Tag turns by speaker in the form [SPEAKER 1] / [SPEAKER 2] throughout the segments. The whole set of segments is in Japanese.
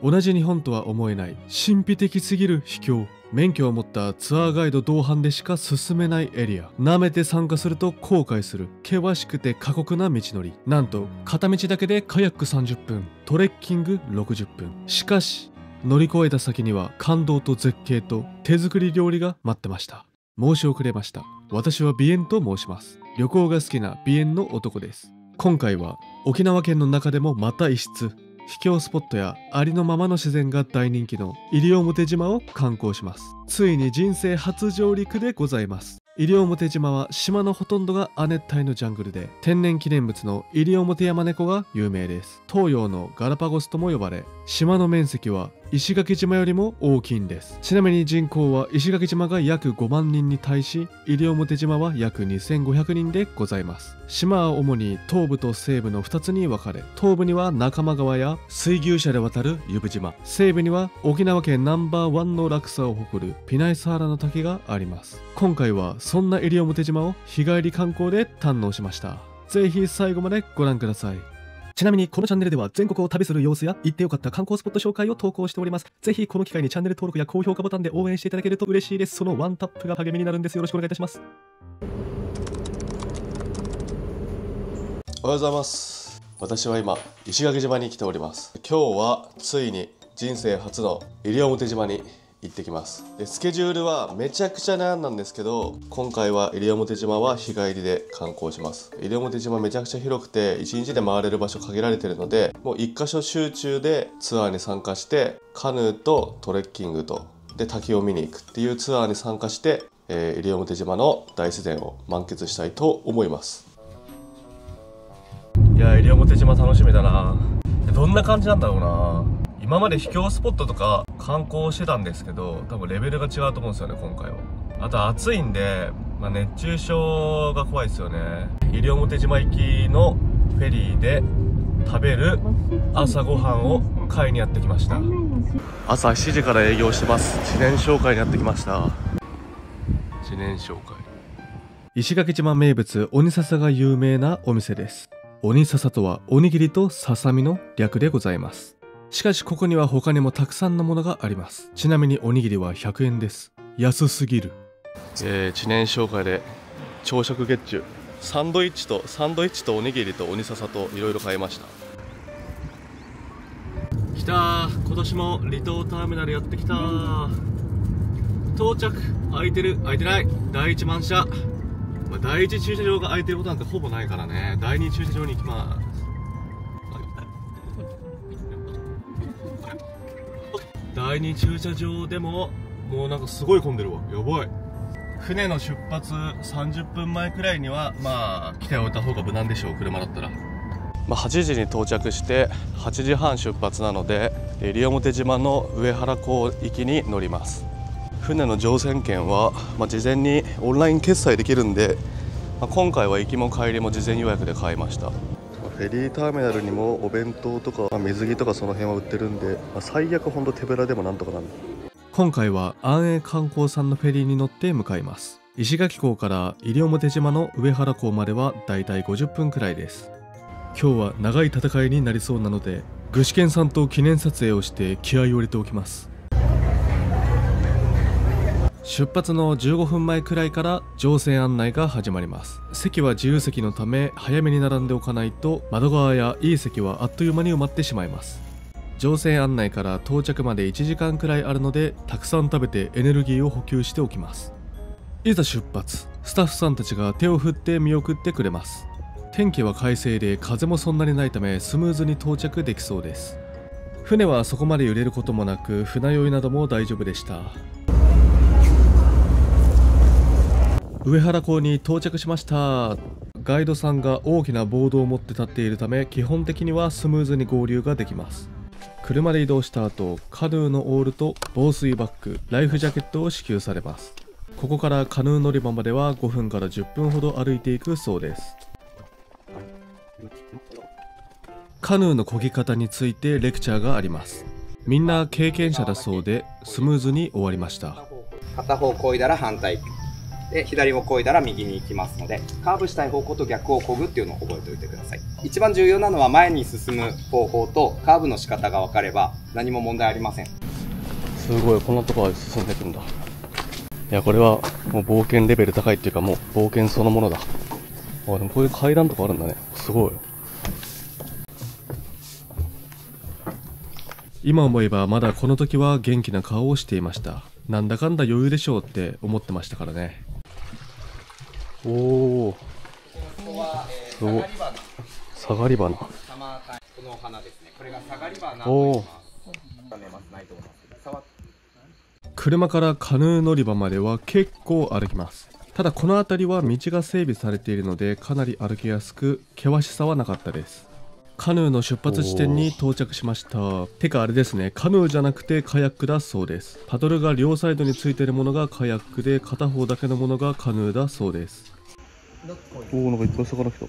[SPEAKER 1] 同じ日本とは思えない神秘的すぎる秘境。免許を持ったツアーガイド同伴でしか進めないエリア。舐めて参加すると後悔する険しくて過酷な道のり。なんと片道だけでカヤック30分、トレッキング60分。しかし乗り越えた先には感動と絶景と手作り料理が待ってました。申し遅れました。私はビエンと申します。旅行が好きなビエンの男です。今回は沖縄県の中でもまた異質、秘境スポットやありのままの自然が大人気の西表島を観光します。ついに人生初上陸でございます。西表島は島のほとんどが亜熱帯のジャングルで、天然記念物の西表山猫が有名です。東洋のガラパゴスとも呼ばれ、島の面積は石垣島よりも大きいんです。ちなみに人口は石垣島が約5万人に対し、西表島は約2500人でございます。島は主に東部と西部の2つに分かれ、東部には中間川や水牛車で渡る由布島、西部には沖縄県ナンバーワンの落差を誇るピナイサハラの滝があります。今回はそんな西表島を日帰り観光で堪能しました。ぜひ最後までご覧ください。ちなみにこのチャンネルでは全国を旅する様子や行ってよかった観光スポット紹介を投稿しております。ぜひこの機会にチャンネル登録や高評価ボタンで応援していただけると嬉しいです。そのワンタップが励みになるんです。よろしくお願いいたします。
[SPEAKER 2] おはようございます。私は今石垣島に来ております。今日はついに人生初の西表島に行ってきます。でスケジュールはめちゃくちゃ悩んだんですけど、今回は西表島は日帰りで観光します。西表島めちゃくちゃ広くて1日で回れる場所限られてるので、もう1箇所集中でツアーに参加して、カヌーとトレッキングとで滝を見に行くっていうツアーに参加して、西表島の大自然を満喫したいと思います。いや、西表島楽しみだな。どんな感じなんだろうな。今まで秘境スポットとか観光してたんですけど、多分レベルが違うと思うんですよね、今回は。あと暑いんで、熱中症が怖いですよね。西表島行きのフェリーで食べる朝ごはんを買いにやってきました。朝7時から営業してます。知念商会にやってきました。知念商会。
[SPEAKER 1] 石垣島名物鬼笹が有名なお店です。鬼笹とはおにぎりとささみの略でございます。しかしここには他にもたくさんのものがあります。ちなみにおにぎりは100円です。安すぎる。
[SPEAKER 2] 知念商会で朝食月中、サンドイッチとおにぎりと鬼笹といろいろ買いました。来たー、今年も離島ターミナルやってきたー。到着。空いてる空いてない、第一満車。第一駐車場が空いてることなんてほぼないからね。第二駐車場に行きます。第二駐車場でももうなんかすごい混んでるわ。やばい。船の出発30分前くらいには来ておいた方が無難でしょう、車だったら。8時に到着して8時半出発なので、西表島の上原港行きに乗ります。船の乗船券は、事前にオンライン決済できるんで、今回は行きも帰りも事前予約で買いました。フェリーターミナルにもお弁当とか、水着とかその辺は売ってるんで、最悪ほんと手ぶらでもなんとかなる。
[SPEAKER 1] 今回は安永観光さんのフェリーに乗って向かいます。石垣港から西表島の上原港まではだいたい50分くらいです。今日は長い戦いになりそうなので、具志堅さんと記念撮影をして気合を入れておきます。出発の15分前くらいから乗船案内が始まります。席は自由席のため早めに並んでおかないと、窓側やいい席はあっという間に埋まってしまいます。乗船案内から到着まで1時間くらいあるので、たくさん食べてエネルギーを補給しておきます。いざ出発。スタッフさんたちが手を振って見送ってくれます。天気は快晴で風もそんなにないためスムーズに到着できそうです。船はそこまで揺れることもなく、船酔いなども大丈夫でした。上原港に到着しました。ガイドさんが大きなボードを持って立っているため、基本的にはスムーズに合流ができます。車で移動した後、カヌーのオールと防水バッグ、ライフジャケットを支給されます。ここからカヌー乗り場までは5分から10分ほど歩いていくそうです。カヌーの漕ぎ方についてレクチャーがあります。みんな経験者だそうで、スムーズに終わりました。
[SPEAKER 3] 片方漕いだら反対。で、左を越えたら右に行きますので、カーブしたい方向と逆を漕ぐっていうのを覚えておいてください。一番重要なのは前に進む方法とカーブの仕方が分かれば何も問題ありません。
[SPEAKER 2] すごい、こんなとこまで進んでいくんだ。いや、これはもう冒険レベル高いっていうか、もう冒険そのものだ。あ、でもこういう階段とかあるんだね。すごい。
[SPEAKER 1] 今思えばまだこの時は元気な顔をしていました。なんだかんだ余裕でしょうって思ってましたからね。
[SPEAKER 2] おお、
[SPEAKER 3] ここは、
[SPEAKER 2] すごい。下がり花。
[SPEAKER 3] このお花ですね。これが下がり花と言います。
[SPEAKER 1] 車からカヌー乗り場までは結構歩きます。ただこの辺りは道が整備されているのでかなり歩きやすく険しさはなかったです。カヌーの出発地点に到着しました。てかあれですね、カヌーじゃなくてカヤックだそうです。パドルが両サイドについているものがカヤックで、片方だけのものがカヌーだそうです。
[SPEAKER 2] おお、なんかいっぱい魚来た。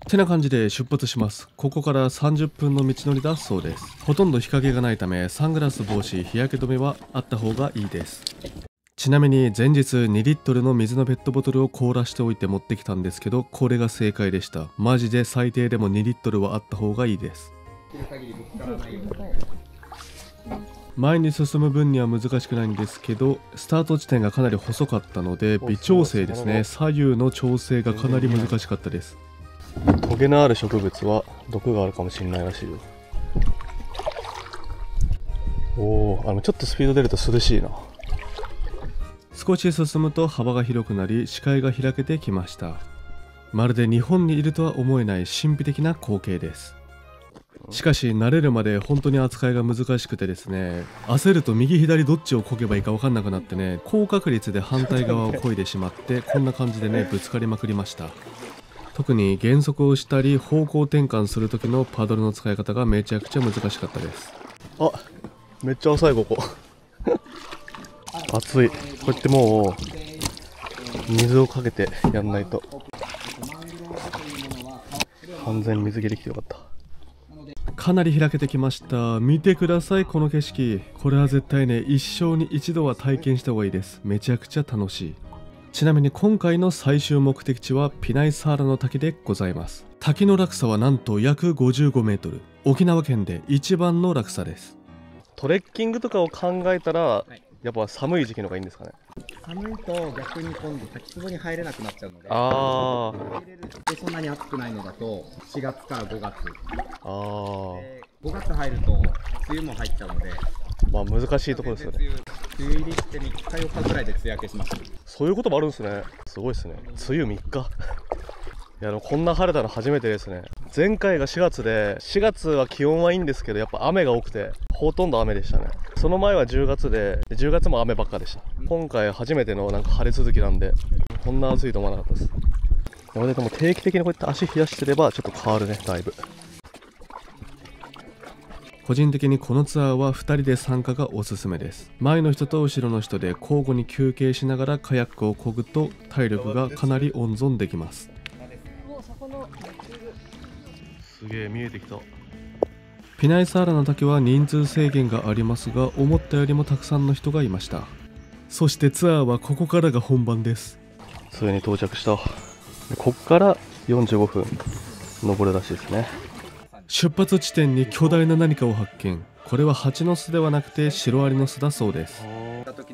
[SPEAKER 1] てな感じで出発します。ここから30分の道のりだそうです。ほとんど日陰がないためサングラス、帽子、日焼け止めはあった方がいいです。ちなみに前日2リットルの水のペットボトルを凍らしておいて持ってきたんですけど、これが正解でした。マジで最低でも2リットルはあった方がいいです。前に進む分には難しくないんですけど、スタート地点がかなり細かったので微調整ですね、左右の調整がかなり難しかったです。
[SPEAKER 2] トゲのある植物は毒があるかもしれないらしいよ。おお、ちょっとスピード出ると涼しいな。
[SPEAKER 1] 少し進むと幅が広くなり視界が開けてきました。まるで日本にいるとは思えない神秘的な光景です。しかし慣れるまで本当に扱いが難しくてですね、焦ると右左どっちを漕げばいいか分かんなくなってね、高確率で反対側を漕いでしまってこんな感じでねぶつかりまくりました。特に減速をしたり方向転換する時のパドルの使い方がめちゃくちゃ難しかったです。
[SPEAKER 2] あ、めっちゃ浅いここ。熱い。こうやってもう水をかけてやんないと。完全に水切り来てよかった。
[SPEAKER 1] かなり開けてきました。見てくださいこの景色。これは絶対ね一生に一度は体験した方がいいです。めちゃくちゃ楽しい。ちなみに今回の最終目的地はピナイサーラの滝でございます。滝の落差はなんと約55メートル。沖縄県で一番の落差です。
[SPEAKER 2] トレッキングとかを考えたらやっぱ寒い時期のがいいんですかね。
[SPEAKER 3] 寒いと逆に今度滝壺に入れなくなっちゃうので、
[SPEAKER 2] あ
[SPEAKER 3] でそんなに暑くないのだと4月から5月。
[SPEAKER 2] あ、5
[SPEAKER 3] 月入ると梅雨も入っちゃうので、
[SPEAKER 2] まあ難しいところですよね。
[SPEAKER 3] 梅雨入りして3日4日ぐらいで梅雨明けします。
[SPEAKER 2] そういうこともあるんですね。すごいですね。梅雨3日。いやでもこんな晴れたの初めてですね。前回が4月で、4月は気温はいいんですけどやっぱ雨が多くてほとんど雨でしたね。その前は10月で、10月も雨ばっかでした。今回初めてのなんか晴れ続きなんで、こんな暑いと思わなかったです。でも定期的にこうやって足冷やしてればちょっと変わるね、だいぶ。
[SPEAKER 1] 個人的にこのツアーは2人で参加がおすすめです。前の人と後ろの人で交互に休憩しながらカヤックを漕ぐと体力がかなり温存できます。
[SPEAKER 2] すげえ見えてきた。
[SPEAKER 1] ピナイサーラの滝は人数制限がありますが、思ったよりもたくさんの人がいました。そしてツアーはここからが本番です。
[SPEAKER 2] ついに到着した。こっから45分登るらしいですね。
[SPEAKER 1] 出発地点に巨大な何かを発見。これは蜂の巣ではなくてシロアリの巣だそうです。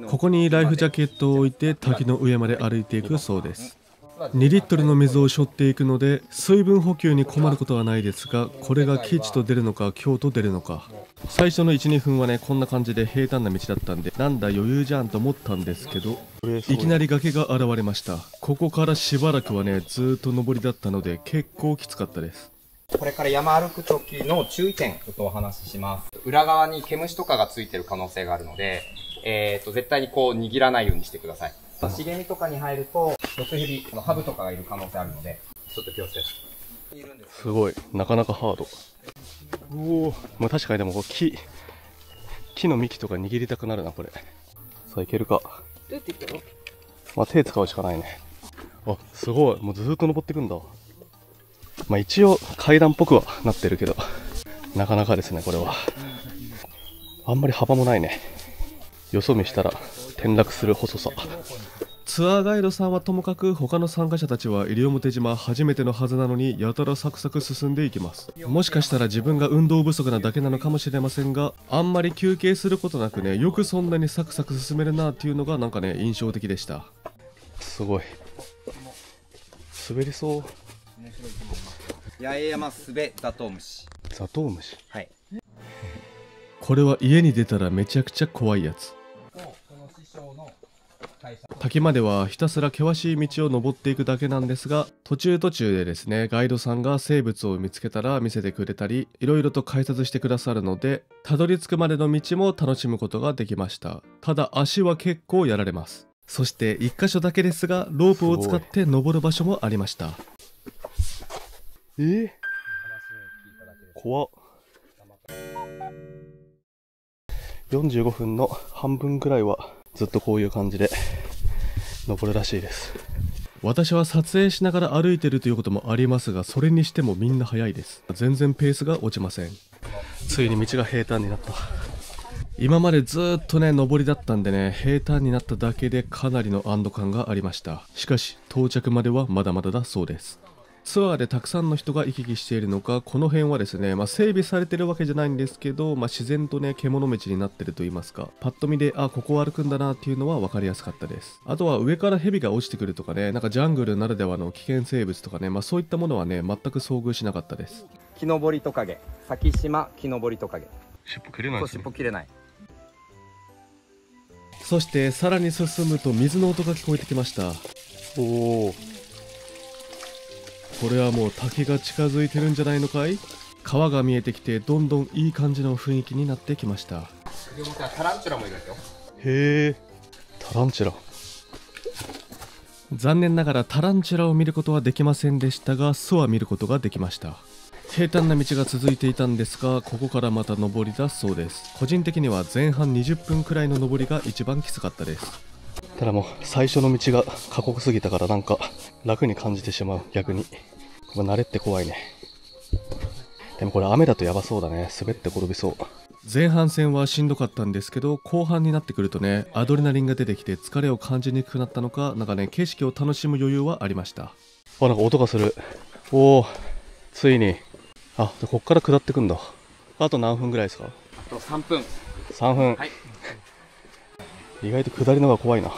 [SPEAKER 1] ここにライフジャケットを置いて滝の上まで歩いていくそうです。2リットルの水を背負っていくので水分補給に困ることはないですが、これが吉と出るのか凶と出るのか。最初の 1,2 分はねこんな感じで平坦な道だったんで、なんだ余裕じゃんと思ったんですけど、いきなり崖が現れました。ここからしばらくはねずーっと上りだったので結構きつかったです。
[SPEAKER 3] これから山歩く時の注意点ちょっとお話しします。裏側に毛虫とかがついてる可能性があるので、絶対にこう握らないようにしてください。茂みとかに入ると毒蛇、ハブとかがいる可能性あるのでちょっと気をつけて。
[SPEAKER 2] すごい、なかなかハード。おお、まあ確かにでもこう木の幹とか握りたくなるなこれ。さあいけるか。
[SPEAKER 4] どうやっていくの？
[SPEAKER 2] まあ手使うしかないね。あ、すごい、もうずーっと登っていくんだ。まあ一応階段っぽくはなってるけど、なかなかですねこれは。あんまり幅もないね。よそ見したら転落する細さ。
[SPEAKER 1] ツアーガイドさんはともかく他の参加者たちは西表島初めてのはずなのにやたらサクサク進んでいきます。もしかしたら自分が運動不足なだけなのかもしれませんが、あんまり休憩することなくね、よくそんなにサクサク進めるなっていうのがなんかね、印象的でした。すごい滑りそう。
[SPEAKER 3] 八重山すべザトウムシ。
[SPEAKER 1] ザトウムシ、
[SPEAKER 3] はい。
[SPEAKER 1] これは家に出たらめちゃくちゃ怖いやつ。滝まではひたすら険しい道を登っていくだけなんですが、途中でですね、ガイドさんが生物を見つけたら見せてくれたり、いろいろと解説してくださるので、たどり着くまでの道も楽しむことができました。ただ足は結構やられます。そして1箇所だけですが、ロープを使って登る場所もありました。怖っ。45分の半分ぐらいはずっとこういう感じで登るらしいです。私は撮影しながら歩いてるということもありますが、それにしてもみんな速いです。全然ペースが落ちません。ついに道が平坦になった。今までずっとね上りだったんでね、平坦になっただけでかなりの安堵感がありました。しかし到着まではまだまだだそうです。ツアーでたくさんの人が行き来しているのか、この辺はですね、整備されてるわけじゃないんですけど、自然とね獣道になってると言いますか、パッと見でここを歩くんだなっていうのは分かりやすかったです。あとは上から蛇が落ちてくるとかね、なんかジャングルならではの危険生物とかね、そういったものはね全く遭遇しなかったです。
[SPEAKER 3] 木登りトカゲ、先島木登りトカゲ。
[SPEAKER 2] 尻尾切れないですね。
[SPEAKER 3] 尻尾切れない。
[SPEAKER 1] そしてさらに進むと水の音が聞こえてきました。おお、これはもう滝が近づいてるんじゃないのかい。川が見えてきてどんどんいい感じの雰囲気になってきました。
[SPEAKER 3] タランチュラもいるんですよ。
[SPEAKER 1] へえ、タランチュラ。残念ながらタランチュラを見ることはできませんでしたが、巣は見ることができました。平坦な道が続いていたんですが、ここからまた上りだそうです。個人的には前半20分くらいの上りが一番きつかったです。ただもう最初の道が過酷すぎたからなんか楽に感じてしまう。逆に慣れって怖いね。でもこれ雨だとやばそうだね。滑って転びそう。前半戦はしんどかったんですけど、後半になってくるとねアドレナリンが出てきて疲れを感じにくくなったのか、なんかね景色を楽しむ余裕はありました。なんか音がする。おお、ついに。こっから下ってくんだ。あと何分ぐらいですか？
[SPEAKER 3] あと3分。
[SPEAKER 1] 3分。
[SPEAKER 3] はい。
[SPEAKER 1] 意外と下りのが怖いな。い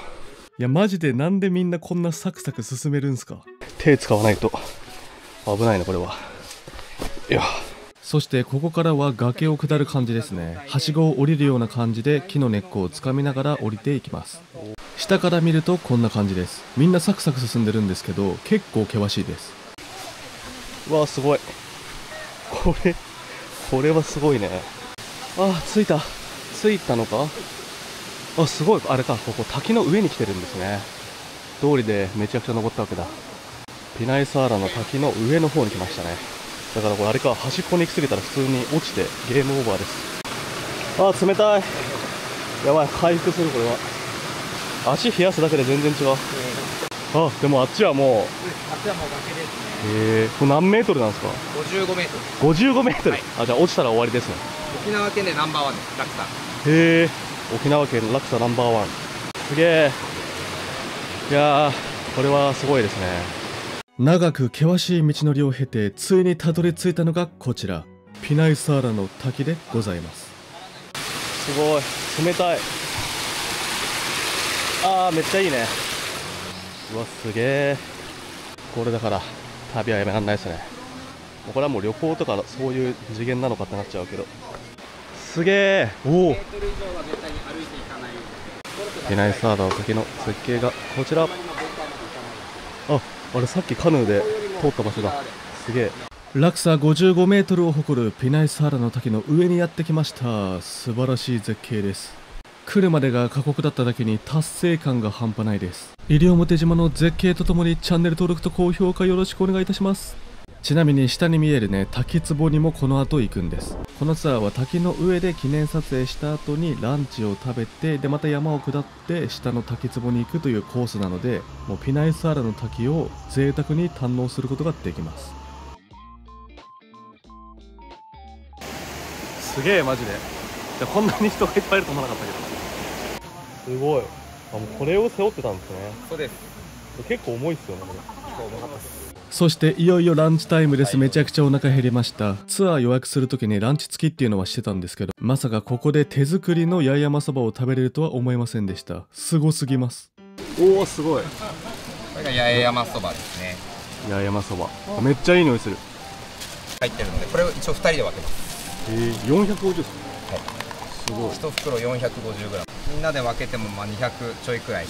[SPEAKER 1] やマジでなんでみんなこんなサクサク進めるんすか？手使わないと危ないなこれは。いや、そしてここからは崖を下る感じですね。はしごを降りるような感じで木の根っこをつかみながら降りていきます。下から見るとこんな感じです。みんなサクサク進んでるんですけど結構険しいです。うわーすごい。これはすごいね。着いたのか。すごい。あれか、ここ滝の上に来てるんですね。通りでめちゃくちゃ登ったわけだ。ピナイサーラの滝の上の方に来ましたね。だからこれあれか、端っこに行き過ぎたら普通に落ちてゲームオーバーです。冷たい。やばい、回復する。これは足冷やすだけで全然違う。でもあっちはもう
[SPEAKER 3] あっちはもう崖ですね。
[SPEAKER 1] これ何メートルなんですか
[SPEAKER 3] ？55メートル。
[SPEAKER 1] 55メートル、
[SPEAKER 3] はい、
[SPEAKER 1] じゃあ落ちたら終わりですね。
[SPEAKER 3] 沖縄県でナンバーワンです、落差。
[SPEAKER 1] へえ、沖縄県落差ナンバーワン。すげえ。いやー、これはすごいですね。長く険しい道のりを経てついにたどり着いたのがこちら、ピナイサーラの滝でございます。すごい冷たい。めっちゃいいね。うわすげえ。これだから旅はやめらんないですね。これはもう旅行とかそういう次元なのかってなっちゃうけど、すげえ。ピナイサーラの滝の絶景がこちら。あれさっきカヌーで通った場所だ。すげえ。落差55メートルを誇るピナイサーラの滝の上にやってきました。素晴らしい絶景です。来るまでが過酷だっただけに達成感が半端ないです。西表島の絶景とともにチャンネル登録と高評価よろしくお願いいたします。ちなみに下に見えるね滝壺にもこの後行くんです。このツアーは滝の上で記念撮影した後にランチを食べて、でまた山を下って下の滝壺に行くというコースなので、もうピナイサーラの滝を贅沢に堪能することができます。すげえマジで。こんなに人がいっぱいいると思わなかったけど、すごい。
[SPEAKER 2] あ、もうこれを背負ってたんですね。
[SPEAKER 3] そうです。
[SPEAKER 2] 結構重いっすよね、これ。
[SPEAKER 3] 結構重かったです。
[SPEAKER 1] そしていよいよランチタイムです。めちゃくちゃお腹減りました。ツアー予約するときにランチ付きっていうのはしてたんですけど、まさかここで手作りの八重山そばを食べれるとは思いませんでした。すごすぎます。
[SPEAKER 2] おお、すごい。
[SPEAKER 3] これが八重山そばですね。
[SPEAKER 2] 八重山そば。めっちゃいい匂いする。
[SPEAKER 3] 入ってるので、これを一応2人で分けます。
[SPEAKER 2] 450ですか。
[SPEAKER 3] はい。
[SPEAKER 2] すごい。
[SPEAKER 3] 1袋 450g。みんなで分けてもまあ200ちょいくらい。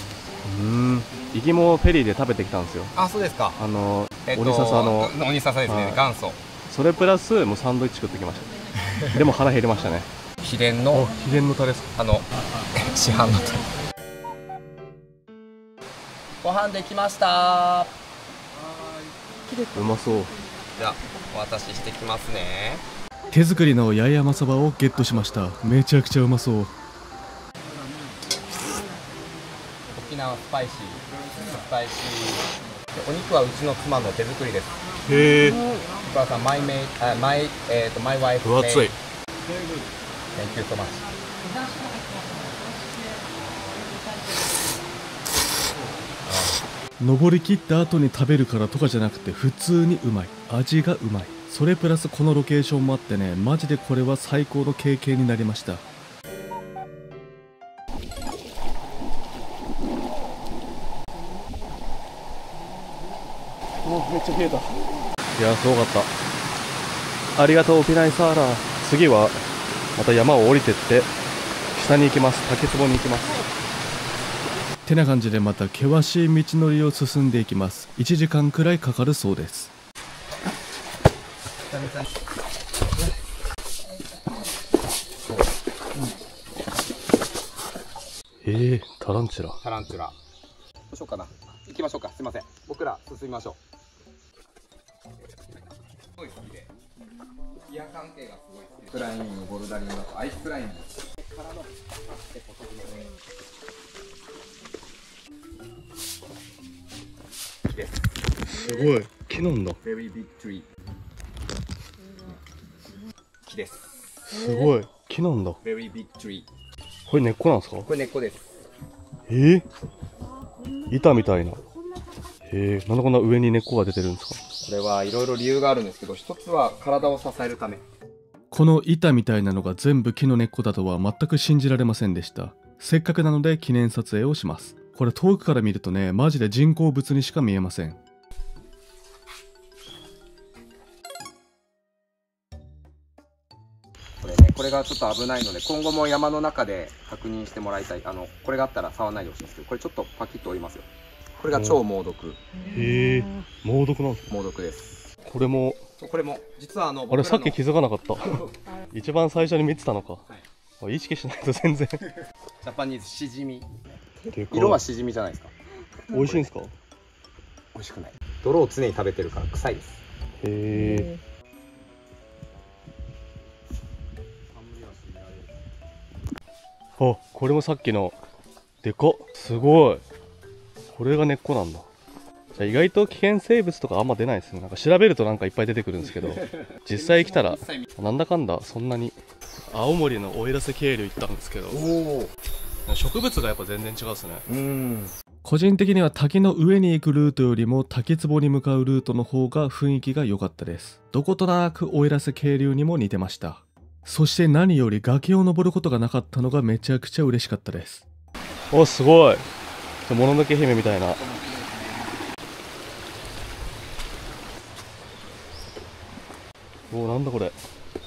[SPEAKER 2] 行きもフェリーで食べてきたんですよ。
[SPEAKER 3] あ、そうですか。
[SPEAKER 2] 鬼笹の
[SPEAKER 3] 鬼笹ですね、元祖。
[SPEAKER 2] それプラスもうサンドイッチ作ってきました。でも腹減りましたね。
[SPEAKER 3] 秘伝の
[SPEAKER 2] タレですか。
[SPEAKER 3] 市販のタレ。ご飯できました。
[SPEAKER 2] うまそう。
[SPEAKER 3] じゃあお渡ししてきますね。
[SPEAKER 1] 手作りの八重山そばをゲットしました。めちゃくちゃうまそう。
[SPEAKER 3] 沖縄スパイシー。お肉はうちの妻の手作りです。
[SPEAKER 2] へえ。
[SPEAKER 3] お母さん、my wife。
[SPEAKER 2] 分厚い。
[SPEAKER 3] Thank you so much。
[SPEAKER 1] 登り切った後に食べるからとかじゃなくて普通にうまい。味がうまい。それプラスこのロケーションもあってね、マジでこれは最高の経験になりました。
[SPEAKER 2] めっちゃ冷えた。いや、すごかった。ありがとうピナイサーラ。次はまた山を降りてって下に行きます。竹壺に行きます。
[SPEAKER 1] てな感じでまた険しい道のりを進んでいきます。1時間くらいかかるそうです。
[SPEAKER 2] タランチュラ。
[SPEAKER 3] タランチュラ。どうしようかな。行きましょうか。すみません。僕ら進みましょう。すごい好きで。ギア関係がすごい好きで。クライミング、ボルダリングとアイスクライミング。からの木です。
[SPEAKER 2] すごい。木なんだ。
[SPEAKER 3] Very big tree。木です。
[SPEAKER 2] すごい。木なんだ。
[SPEAKER 3] Very big tree。
[SPEAKER 2] これ根っこなんですか。
[SPEAKER 3] これ根っこです。
[SPEAKER 2] 板みたいな。なんでこんな上に根っこが出てるんですか。
[SPEAKER 3] これはいろいろ理由があるんですけど、一つは体を支えるため。
[SPEAKER 1] この板みたいなのが全部木の根っこだとは全く信じられませんでした。せっかくなので記念撮影をします。これ遠くから見るとね、マジで人工物にしか見えません。
[SPEAKER 3] これがちょっと危ないので、今後も山の中で確認してもらいたい。これがあったら触らないでほしいんですけど、これちょっとパキッと折りますよ。これが超猛毒。
[SPEAKER 2] 猛毒なんですか。
[SPEAKER 3] 猛毒です。
[SPEAKER 2] これも
[SPEAKER 3] 実は
[SPEAKER 2] あれさっき気づかなかった。一番最初に見てたのか。意識しないと全然。
[SPEAKER 3] ジャパニーズシジミ。色はシジミじゃないですか。
[SPEAKER 2] 美味しいんですか。
[SPEAKER 3] 美味しくない。泥を常に食べてるから臭いです。
[SPEAKER 2] あ、これもさっきのでかっ。すごい。これが根っこなんだ。じゃあ意外と危険生物とかあんま出ないですね。なんか調べるとなんかいっぱい出てくるんですけど、実際来たらなんだかんだそんなに。青森の奥入瀬渓流行ったんですけど、植物がやっぱ全然違うですね。
[SPEAKER 1] 個人的には滝の上に行くルートよりも滝壺に向かうルートの方が雰囲気が良かったです。どことなく奥入瀬渓流にも似てました。そして何より崖を登ることがなかったのがめちゃくちゃ嬉しかったです。
[SPEAKER 2] お、すごい。もののけ姫みたいな。お、なんだこれ。
[SPEAKER 3] こ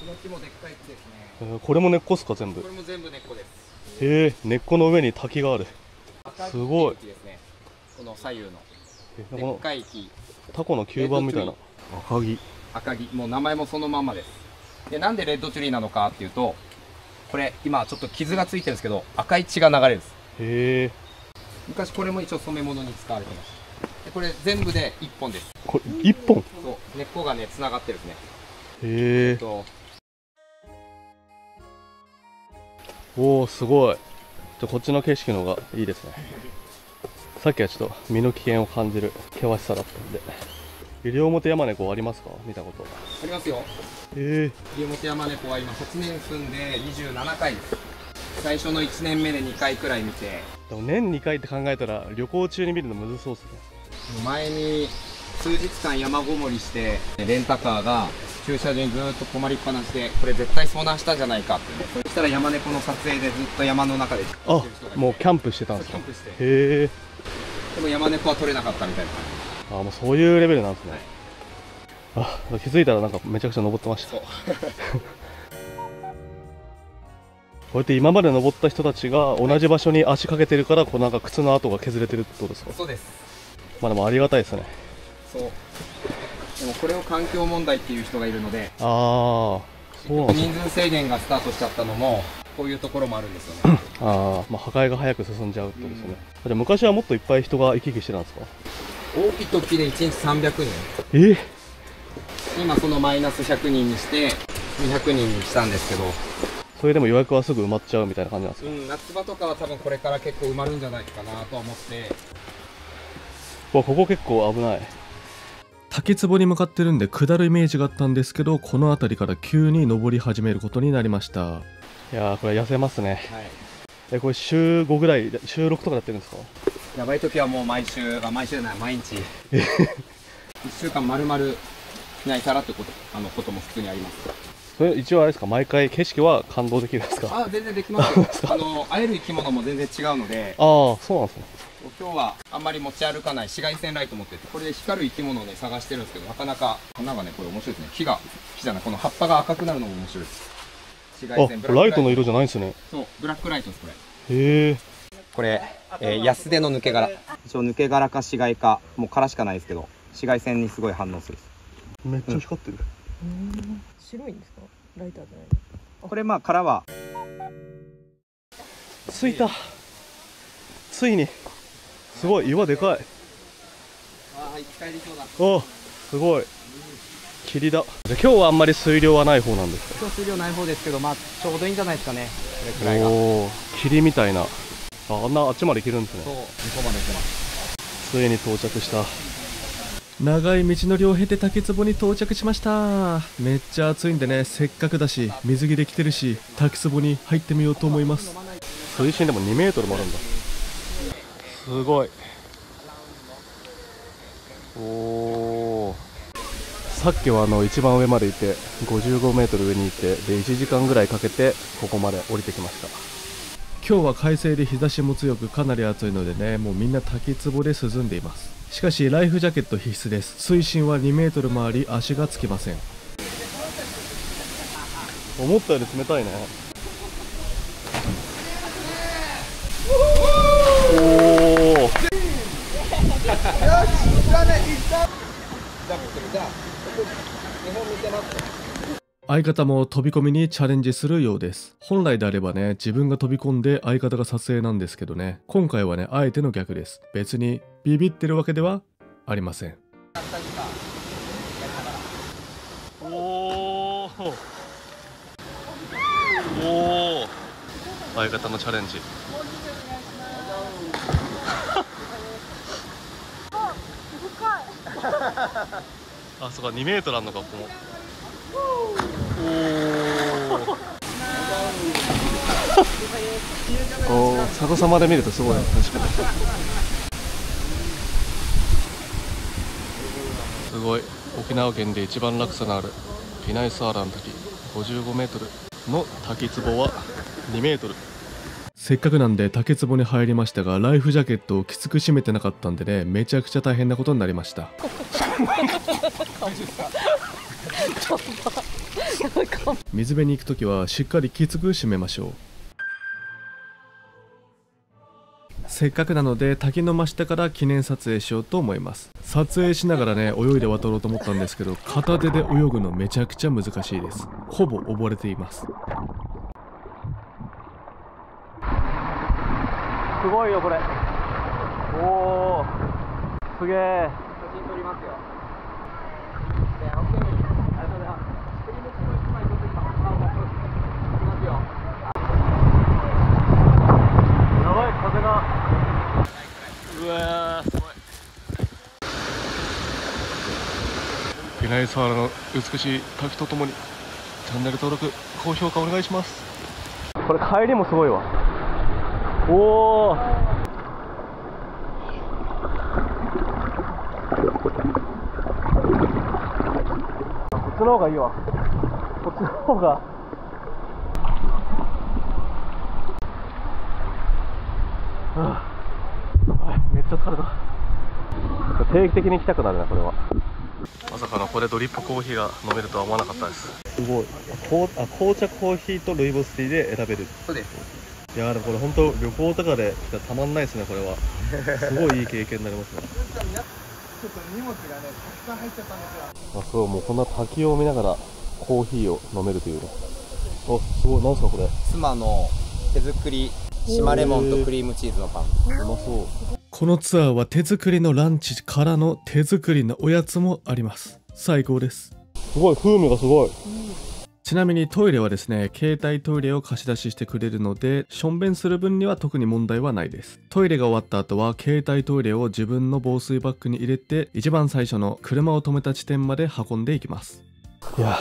[SPEAKER 3] の木もでっかい木ですね。
[SPEAKER 2] これも根っこっすか。全部。
[SPEAKER 3] これも全部根っこです。
[SPEAKER 2] 根っこの上に滝がある。すごい。
[SPEAKER 3] この左右のでっかい木。
[SPEAKER 2] タコの吸盤みたいな。赤木。
[SPEAKER 3] 赤木、もう名前もそのまんまです。で、なんでレッドツリーなのかっていうと、これ今ちょっと傷がついてるんですけど、赤い血が流れるんです。昔これも一応染め物に使われてました。で、これ全部で1本です。
[SPEAKER 2] これ1本。
[SPEAKER 3] そう、根っこがね、つながってるんですね。
[SPEAKER 2] おお、すごい。こっちの景色の方がいいですね。さっきはちょっと身の危険を感じる険しさだったんで。西表山猫ありますか。見たこと。
[SPEAKER 3] ありますよ。西表山猫は今8年住んで27回です。最初の1年目で2回くらい見て、
[SPEAKER 2] でも年2回って考えたら旅行中に見るのむずそうっすね。
[SPEAKER 3] 前に数日間山ごもりしてレンタカーが駐車場にずっと止まりっぱなしで、これ絶対遭難したんじゃないかってね。そしたら山猫の撮影でずっと山の中でしてる人がいて、
[SPEAKER 2] もうキャンプしてたんですか。
[SPEAKER 3] キャンプして、
[SPEAKER 2] へえ。
[SPEAKER 3] でも山猫は撮れなかったみたいな。
[SPEAKER 2] もうそういうレベルなんですね。気づいたらなんかめちゃくちゃ登ってました。こうやって今まで登った人たちが同じ場所に足かけてるから、こうなんか靴の跡が削れてるってことですか。
[SPEAKER 3] そうです。
[SPEAKER 2] まあでもありがたいですね。
[SPEAKER 3] そう。でもこれを環境問題っていう人がいるので、
[SPEAKER 2] そうなんですね。
[SPEAKER 3] 人数制限がスタートしちゃったのもこういうところもあるんですよね。
[SPEAKER 2] 破壊が早く進んじゃうってことですね。じゃあ昔はもっといっぱい人が行き来してたんですか。
[SPEAKER 3] 大きい時で1日300人。今そのマイナス100人にして200人にしたんですけど、
[SPEAKER 2] それでも予約はすぐ埋まっちゃうみたいな感じなんですか。
[SPEAKER 3] 夏場とかは多分これから結構埋まるんじゃないかなと思って。
[SPEAKER 2] ここ結構危ない。
[SPEAKER 1] 滝壺に向かってるんで下るイメージがあったんですけど、この辺りから急に登り始めることになりました。
[SPEAKER 2] いやー、これ痩せますね。
[SPEAKER 3] はい、
[SPEAKER 2] これ週5ぐらい、週6とかやってるんですか。
[SPEAKER 3] やばい時はもう毎日1週間丸々しないからってことも普通にあります。
[SPEAKER 2] それ一応あれですか、毎回景色は感動できるんですか。
[SPEAKER 3] 全然できますよ。会える生き物も全然違うので。
[SPEAKER 2] そうなんですね。
[SPEAKER 3] 今日はあんまり持ち歩かない紫外線ライト持ってて、これで光る生き物をね探してるんですけど、なかなか花がね、これ面白いですね。木じゃない、この葉っぱが赤くなるのも面白いです。紫外線
[SPEAKER 2] ライトの色じゃないんですね。
[SPEAKER 3] そう、ブラックライトですこれ。
[SPEAKER 2] へえ。
[SPEAKER 3] これ、安手の抜け殻。一応抜け殻か紫外か、もう殻しかないですけど、紫外線にすごい反応する。
[SPEAKER 2] めっちゃ光ってる。
[SPEAKER 4] 白いんですか？ライターじゃない。
[SPEAKER 3] これ殻は。
[SPEAKER 2] ついた。ついに。すごい岩でかい。
[SPEAKER 3] 生き返りそうだ。
[SPEAKER 2] すごい。霧だ。今日はあんまり水量はない方なんですか。
[SPEAKER 3] 今日水量ない方ですけど、ちょうどいいんじゃないですかね。これくらいが。
[SPEAKER 2] 霧みたいな。あっちまで行けるんですね。
[SPEAKER 3] そう、向こうまで行けます。
[SPEAKER 1] ついに到着した。長い道のりを経て滝壺に到着しました。めっちゃ暑いんでね、せっかくだし水着で来てるし、滝壺に入ってみようと思います。
[SPEAKER 2] 水深でも2メートルもあるんだ。すごい。さっきは一番上まで行って55メートル上に行ってで1時間ぐらいかけてここまで降りてきました。
[SPEAKER 1] 今日は快晴で日差しも強くかなり暑いのでね、もうみんな滝壺で涼んでいます。しかしライフジャケット必須です。水深は2メートルもあり足がつきません。
[SPEAKER 2] 思ったより冷たいね。
[SPEAKER 1] 相方も飛び込みにチャレンジするようです。本来であればね、自分が飛び込んで相方が撮影なんですけどね、今回はね、あえての逆です。別にビビってるわけではありません。
[SPEAKER 2] 相方のチャレンジ。そうか、2メートルあるのか、ここも。逆さまで見るとすごい、確かに。すごい。沖縄県で一番落差のあるピナイスアーラン滝55メートルの滝壺は2メートル。
[SPEAKER 1] せっかくなんで竹壺に入りましたが、ライフジャケットをきつく締めてなかったんでね、めちゃくちゃ大変なことになりました。水辺に行くときはしっかりきつく締めましょう。せっかくなので滝の真下から記念撮影しようと思います。撮影しながらね、泳いで渡ろうと思ったんですけど、片手で泳ぐのめちゃくちゃ難しいです。ほぼ溺れています。
[SPEAKER 2] すごいよこれ。すげえ。
[SPEAKER 3] 写真撮りますよ。
[SPEAKER 2] やばい、風が。うわー、すごい。ピナイスアーラの美しい滝とともにチャンネル登録高評価お願いします。これ帰りもすごいわ。おお、こっちの方がいいわ。こっちの方がめっちゃ疲れた。定期的に来たくなるな、これは。まさかのこれドリップコーヒーが飲めるとは思わなかったです。すごい。紅茶コーヒーとルイボスティーで選べる。
[SPEAKER 3] そうです。
[SPEAKER 2] いやー、でもこれ本当旅行とかで来たらたまんないですね、これは。すごいいい経験になりますね。
[SPEAKER 3] ちょっと荷物がね、たくさん入っちゃったんですよ。
[SPEAKER 2] あ、そう、もうこんな滝を見ながらコーヒーを飲めるというね。あ、すごい。なんすかこれ。
[SPEAKER 3] 妻の手作り島レモンとクリームチーズのパン。
[SPEAKER 2] うまそう。
[SPEAKER 1] このツアーは手作りのランチからの手作りのおやつもあります。最高です。
[SPEAKER 2] すごい、風味がすごい。
[SPEAKER 1] ちなみにトイレはですね、携帯トイレを貸し出ししてくれるので、しょんべんする分には特に問題はないです。トイレが終わった後は携帯トイレを自分の防水バッグに入れて、一番最初の車を止めた地点まで運んでいきます。
[SPEAKER 2] いや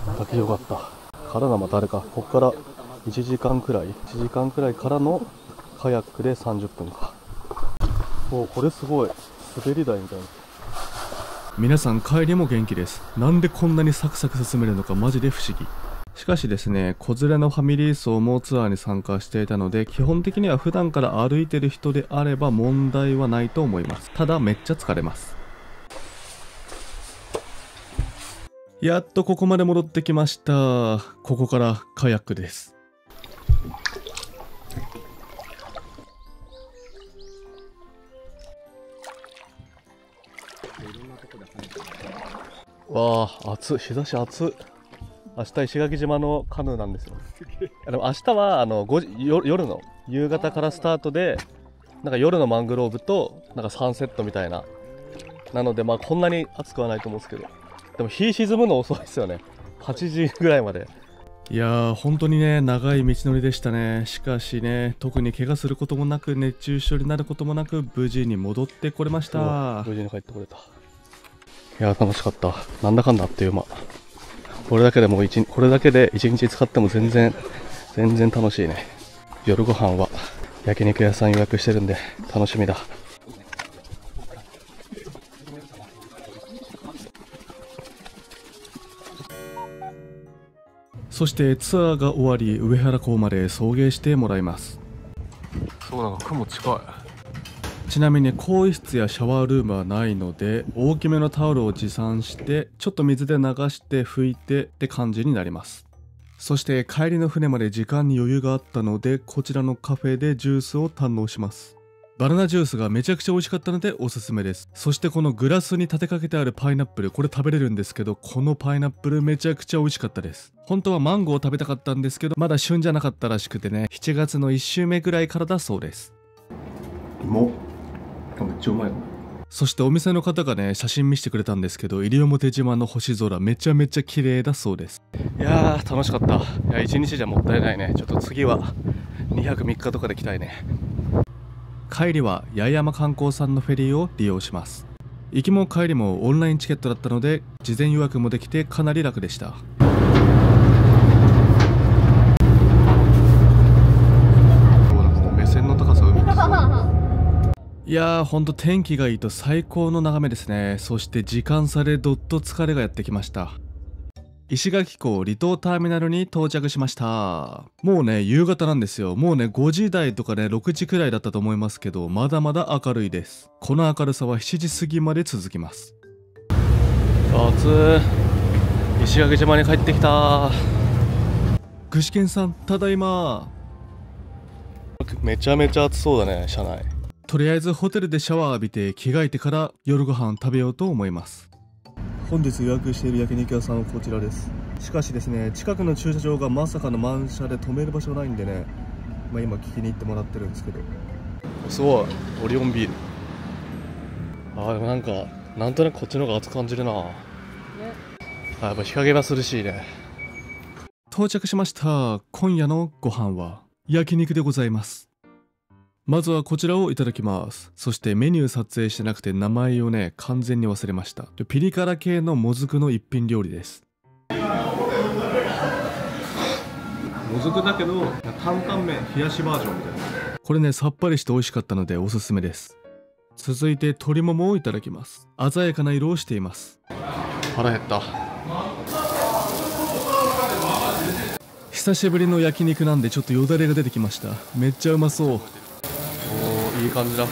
[SPEAKER 2] ー、滝よかった。からがまたあれか、ここから1時間くらいからのカヤックで30分か。お、これすごい。滑り台みたいな。
[SPEAKER 1] 皆さん帰りも元気です。なんでこんなにサクサク進めるのかマジで不思議。しかしですね、子連れのファミリー層もツアーに参加していたので、基本的には普段から歩いてる人であれば問題はないと思います。ただめっちゃ疲れます。やっとここまで戻ってきました。ここからカヤックです。
[SPEAKER 2] わあ、暑い。日差し暑い。明日石垣島のカヌーなんですよ。でも明日は夜の夕方からスタートで、なんか夜のマングローブとなんかサンセットみたいな。なのでまあこんなに暑くはないと思うんですけど、でも日沈むの遅いですよね。8時ぐらいまで。
[SPEAKER 1] いやー、本当にね、長い道のりでしたね。しかしね、特に怪我することもなく、熱中症になることもなく、無事に戻ってこれました。
[SPEAKER 2] 無事に帰ってこれた。いやー、楽しかった。なんだかんだあっという間。これだけで1日使っても全然楽しいね。夜ご飯は焼肉屋さん予約してるんで楽しみだ。
[SPEAKER 1] そしてツアーが終わり、上原港まで送迎してもらいます。
[SPEAKER 2] そう、なんか雲近い。
[SPEAKER 1] ちなみに更衣室やシャワールームはないので、大きめのタオルを持参してちょっと水で流して拭いてって感じになります。そして帰りの船まで時間に余裕があったので、こちらのカフェでジュースを堪能します。バナナジュースがめちゃくちゃ美味しかったのでおすすめです。そしてこのグラスに立てかけてあるパイナップル、これ食べれるんですけど、このパイナップルめちゃくちゃ美味しかったです。本当はマンゴーを食べたかったんですけど、まだ旬じゃなかったらしくてね、7月の1週目ぐらいからだそうです。
[SPEAKER 2] めっちゃうまい。
[SPEAKER 1] そしてお店の方がね、写真見せてくれたんですけど、西表島の星空めちゃめちゃ綺麗だそうです。
[SPEAKER 2] いやー、楽しかった。いや、1日じゃもったいないね。ちょっと次は2泊3日とかで来たいね。
[SPEAKER 1] 帰りは八重山観光さんのフェリーを利用します。行きも帰りもオンラインチケットだったので、事前予約もできてかなり楽でした。
[SPEAKER 2] 目線の高さ海です。
[SPEAKER 1] いやー、ほんと天気がいいと最高の眺めですね。そして時間差でどっと疲れがやってきました。石垣港離島ターミナルに到着しました。もうね、夕方なんですよ。もうね、5時台とかね、6時くらいだったと思いますけど、まだまだ明るいです。この明るさは7時過ぎまで続きます。
[SPEAKER 2] 暑い。石垣島に帰ってきた。
[SPEAKER 1] 具志堅さん、ただいま。
[SPEAKER 2] めちゃめちゃ暑そうだね、車内。
[SPEAKER 1] とりあえずホテルでシャワー浴びて着替えてから夜ご飯食べようと思います。本日予約している焼肉屋さんはこちらです。しかしですね、近くの駐車場がまさかの満車で止める場所ないんでね、今聞きに行ってもらってるんですけど。
[SPEAKER 2] すごい、オリオンビール。でもなんかなんとなくこっちの方が暑く感じるな。やっぱ日陰は涼しいね。
[SPEAKER 1] 到着しました。今夜のご飯は焼肉でございます。まずはこちらをいただきます。そしてメニュー撮影してなくて名前をね、完全に忘れました。ピリ辛系のもずくの一品料理です。
[SPEAKER 2] もずくだけど担々麺冷やしバージョンみたいな。
[SPEAKER 1] これね、さっぱりして美味しかったのでおすすめです。続いて鶏ももをいただきます。鮮やかな色をしています。
[SPEAKER 2] 腹減った。
[SPEAKER 1] 久しぶりの焼肉なんでちょっとよだれが出てきました。めっちゃうまそう。
[SPEAKER 2] おー、いい感じだ。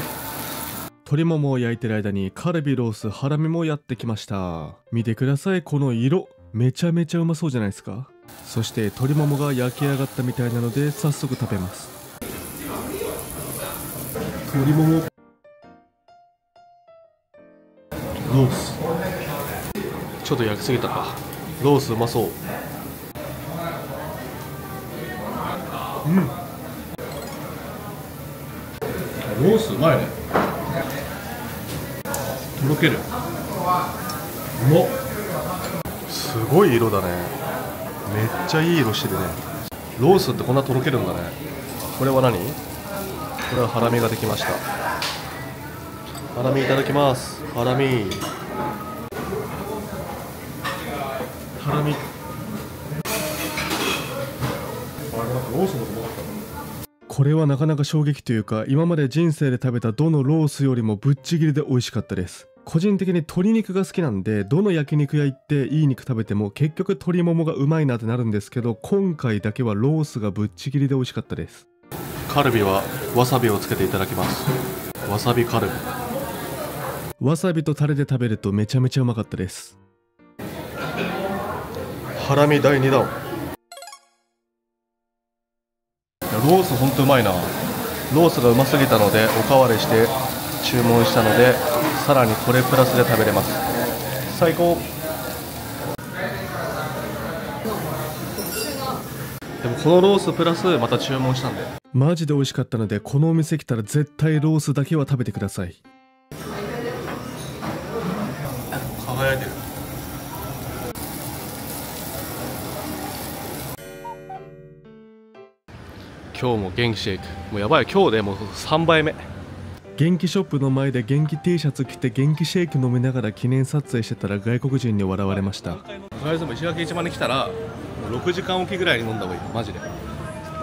[SPEAKER 1] 鶏ももを焼いてる間にカルビ、ロース、ハラミもやってきました。見てください、この色。めちゃめちゃうまそうじゃないですか。そして鶏ももが焼き上がったみたいなので早速食べます。
[SPEAKER 2] 鶏もも、ロースちょっと焼きすぎたか。ロースうまそう。ロースうまいね。とろける。うまっ。すごい色だね。めっちゃいい色してるね。ロースってこんなとろけるんだね。これは何？これはハラミができました。ハラミいただきます。ハラミ。ハラミ。ロースのとこだったの。
[SPEAKER 1] これはなかなか衝撃というか、今まで人生で食べたどのロースよりもぶっちぎりで美味しかったです。個人的に鶏肉が好きなんで、どの焼肉屋行っていい肉食べても結局鶏ももがうまいなってなるんですけど、今回だけはロースがぶっちぎりで美味しかったです。
[SPEAKER 2] カルビはわさびをつけていただきます。わさびカルビ。
[SPEAKER 1] わさびとタレで食べるとめちゃめちゃうまかったです。
[SPEAKER 2] ハラミ第2弾。ロースほんとうまいな。ロースがうますぎたのでおかわりして注文したので、さらにこれプラスで食べれます。最高。でもこのロースプラスまた注文したんで
[SPEAKER 1] マジで美味しかったので、このお店来たら絶対ロースだけは食べてください。
[SPEAKER 2] 輝いてる。今日も元気シェイク。もうやばい、今日でもう3杯目。
[SPEAKER 1] 元気ショップの前で元気 T シャツ着て元気シェイク飲みながら記念撮影してたら外国人に笑われました。
[SPEAKER 2] とりあえずも石垣市場に来たら6時間おきぐらいに飲んだ方がいいマジで。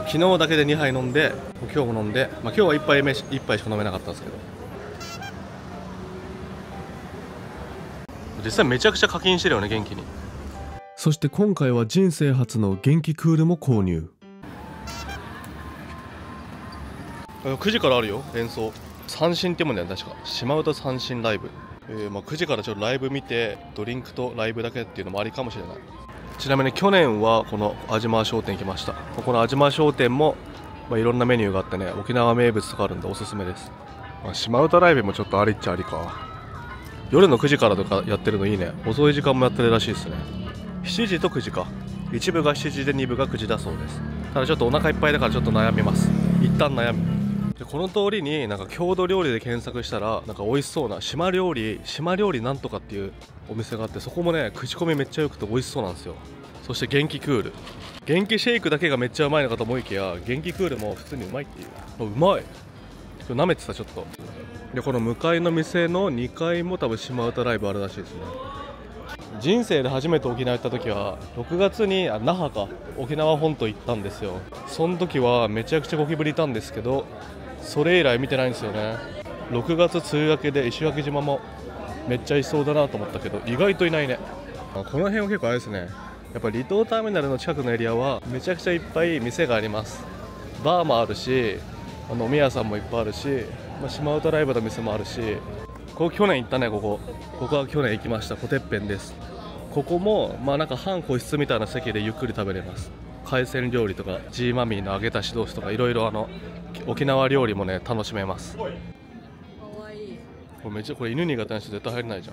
[SPEAKER 2] 昨日だけで2杯飲んで、今日も飲んで、今日は1杯しか飲めなかったんですけど、実際めちゃくちゃ課金してるよね、元気に。
[SPEAKER 1] そして今回は人生初の元気クールも購入。
[SPEAKER 2] 9時からあるよ、演奏。三振って読むんだよ確か。島唄三振ライブ。9時からちょっとライブ見て、ドリンクとライブだけっていうのもありかもしれない。ちなみに去年はこの安島商店来ました。この安島商店も、いろんなメニューがあってね、沖縄名物とかあるんでおすすめです。島唄ライブもちょっとありっちゃありか。夜の9時からとかやってるのいいね。遅い時間もやってるらしいですね。7時と9時か。一部が7時で2部が9時だそうです。ただちょっとお腹いっぱいだからちょっと悩みます。一旦悩む。でこの通りになんか郷土料理で検索したらなんか美味しそうな島料理なんとかっていうお店があって、そこもね口コミめっちゃ良くて美味しそうなんですよ。そして元気クール、元気シェイクだけがめっちゃうまいのかと思いきや、元気クールも普通にうまいっていう。うまい。舐めてたちょっと。でこの向かいの店の2階も多分島唄ライブあるらしいですね。人生で初めて沖縄行った時は6月に那覇か沖縄本島行ったんですよ。その時はめちゃくちゃゴキブリいたんですけど、それ以来見てないんですよね。6月梅雨明けで石垣島もめっちゃいそうだなと思ったけど意外といないね。この辺は結構あれですね、やっぱり離島ターミナルの近くのエリアはめちゃくちゃいっぱい店があります。バーもあるし、飲み屋さんもいっぱいあるし、島唄ライブの店もあるし、ここ去年行ったね。ここは去年行きました。コテッペンです。ここもなんか半個室みたいな席でゆっくり食べれます。海鮮料理とかジーマミーの揚げたし豆腐とかいろいろ沖縄料理もね楽しめます。これめっちゃ、これ犬苦手な人絶対入れないじゃ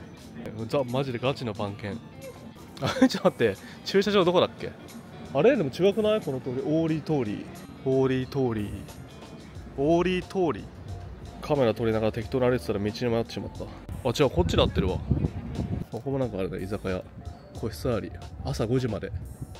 [SPEAKER 2] ん。マジでガチの番犬。ちょっと待って、駐車場どこだっけ。あれでも違くない？この通り、オーリー通り。カメラ撮りながら適当に歩いてたら道に迷ってしまった。違う、こっちで合ってるわ。ここもなんかあれだ、居酒屋個室あり、朝5時まで。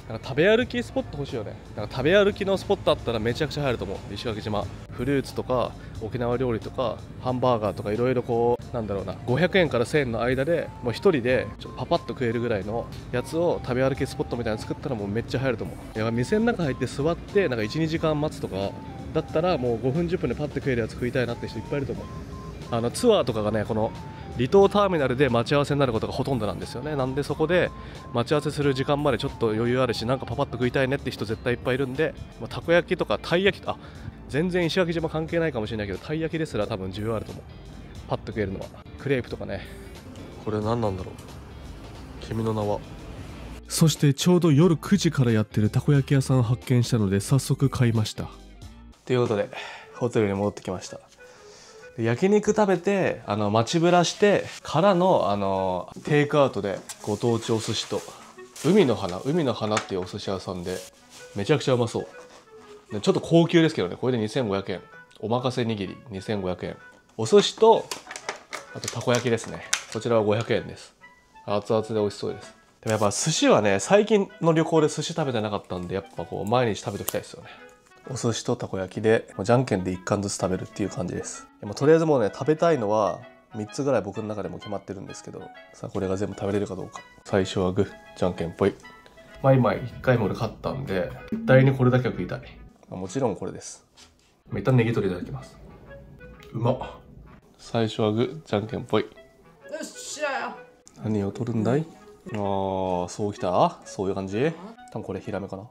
[SPEAKER 2] なんか食べ歩きスポット欲しいよね。なんか食べ歩きのスポットあったらめちゃくちゃ入ると思う。石垣島フルーツとか沖縄料理とかハンバーガーとかいろいろこうなんだろうな、500円から1000円の間でもう1人でパパッと食えるぐらいのやつを食べ歩きスポットみたいなの作ったらもうめっちゃ入ると思う。いや店の中入って座ってなんか 1,2 時間待つとかだったらもう5分10分でパッて食えるやつ食いたいなって人いっぱいいると思う。ツアーとかがねこの離島ターミナルで待ち合わせになることがほとんどなんですよね。なんでそこで待ち合わせする時間までちょっと余裕あるし、なんかパパッと食いたいねって人絶対いっぱいいるんで、たこ焼きとかたい焼き、全然石垣島関係ないかもしれないけどたい焼きですら多分需要あると思う。パッと食えるのはクレープとかね。これ何なんだろう、君の名は。
[SPEAKER 1] そしてちょうど夜9時からやってるたこ焼き屋さんを発見したので早速買いました。
[SPEAKER 2] ということでホテルに戻ってきました。焼肉食べて街ぶらしてからのテイクアウトでご当地お寿司と海の花っていうお寿司屋さんでめちゃくちゃうまそうで、ちょっと高級ですけどね。これで2500円、おまかせ握り2500円、お寿司とあとたこ焼きですね。こちらは500円です。熱々で美味しそうです。でもやっぱ寿司はね、最近の旅行で寿司食べてなかったんで、やっぱこう毎日食べておきたいですよね。お寿司とたこ焼きでじゃんけんで1貫ずつ食べるっていう感じです。とりあえずもうね、食べたいのは3つぐらい僕の中でも決まってるんですけど、さあこれが全部食べれるかどうか。最初はグー、じゃんけんぽい。今1回も俺勝ったんで絶対にこれだけは食いたい。もちろんこれです。一旦ネギ取りいただきます。うまっ。最初はグー、じゃんけんぽい。よっしゃ。何を取るんだい。そうきた。そういう感じ。多分これヒラメかな。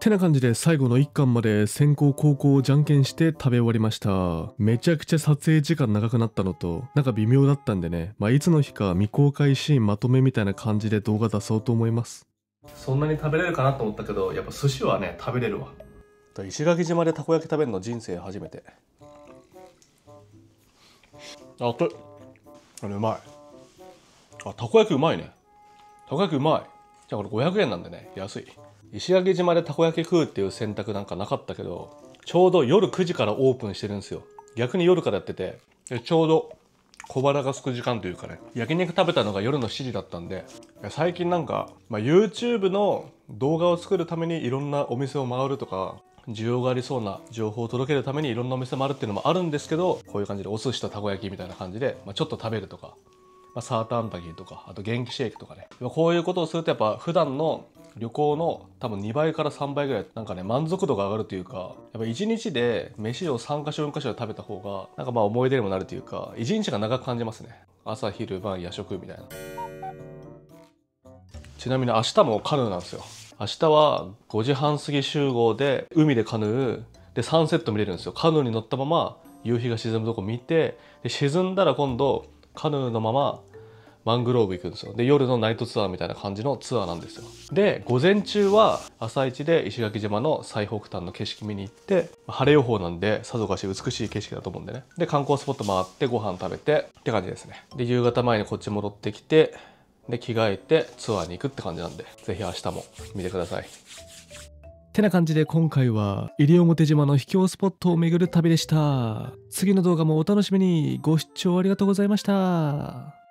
[SPEAKER 1] てな感じで最後の1巻まで先攻後攻をじゃんけんして食べ終わりました。めちゃくちゃ撮影時間長くなったのとなんか微妙だったんでね、いつの日か未公開シーンまとめみたいな感じで動画出そうと思います。
[SPEAKER 2] そんなに食べれるかなと思ったけど、やっぱ寿司はね食べれるわ。石垣島でたこ焼き食べるの人生初めて。これうまい。たこ焼きうまいね。たこ焼きうまい。じゃあこれ500円なんでね、安い。石垣島でたこ焼き食うっていう選択なんかなかったけど、ちょうど夜9時からオープンしてるんですよ。逆に夜からやってて、ちょうど小腹が空く時間というかね、焼肉食べたのが夜の7時だったんで、最近なんか、YouTube の動画を作るためにいろんなお店を回るとか、需要がありそうな情報を届けるためにいろんなお店回るっていうのもあるんですけど、こういう感じでお寿司とたこ焼きみたいな感じで、ちょっと食べるとか、サーターアンダギーとか、あと元気シェイクとかね、こういうことをするとやっぱ普段の旅行の多分2倍から3倍ぐらいなんかね、満足度が上がるというか、やっぱ1日で飯を3か所4か所で食べた方がなんか思い出にもなるというか、1日が長く感じますね。朝昼晩夜食みたいな。ちなみに明日もカヌーなんですよ。明日は5時半過ぎ集合で海でカヌーでサンセット見れるんですよ。カヌーに乗ったまま夕日が沈むとこ見て、で沈んだら今度カヌーのままマングローブ行くんですよ。で夜のナイトツアーみたいな感じのツアーなんですよ。で午前中は朝一で石垣島の最北端の景色見に行って、晴れ予報なんでさぞかし美しい景色だと思うんでね。で観光スポット回ってご飯食べてって感じですね。で夕方前にこっち戻ってきて、で着替えてツアーに行くって感じなんで、ぜひ明日も見てください。
[SPEAKER 1] てな感じで今回は西表島の秘境スポットを巡る旅でした。次の動画もお楽しみに。ご視聴ありがとうございました。